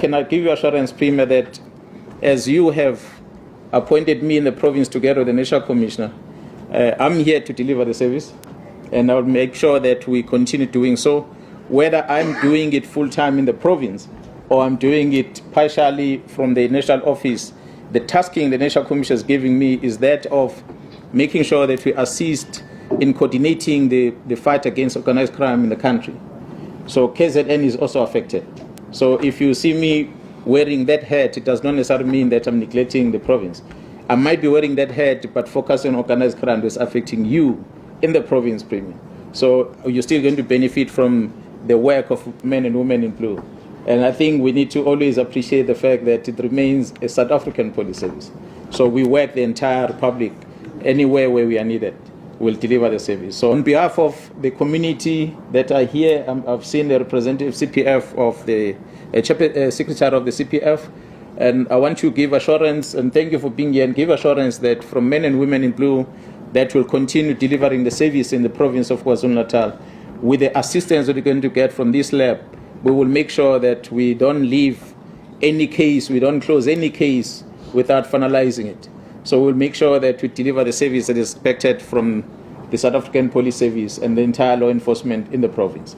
can I give you assurance, Premier, that as you have appointed me in the province together with the National Commissioner, I'm here to deliver the service, and I'll make sure that we continue doing so, whether I'm doing it full-time in the province or I'm doing it partially from the national office. The tasking the National Commission is giving me is that of making sure that we assist in coordinating the fight against organized crime in the country. So KZN is also affected. So if you see me wearing that hat, it does not necessarily mean that I'm neglecting the province. I might be wearing that hat, but focusing on organized crime is affecting you in the province, Premier. So you're still going to benefit from the work of men and women in blue. And I think we need to always appreciate the fact that it remains a South African police service. So we work the entire republic, anywhere where we are needed, we'll deliver the service. So on behalf of the community that are here, I've seen the representative CPF of the secretary of the CPF, and I want to give assurance, and thank you for being here, and give assurance that from men and women in blue, that will continue delivering the service in the province of KwaZulu-Natal. With the assistance that we're going to get from this lab, we will make sure that we don't leave any case, we don't close any case without finalizing it. So we'll make sure that we deliver the service that is expected from the South African Police Service and the entire law enforcement in the province.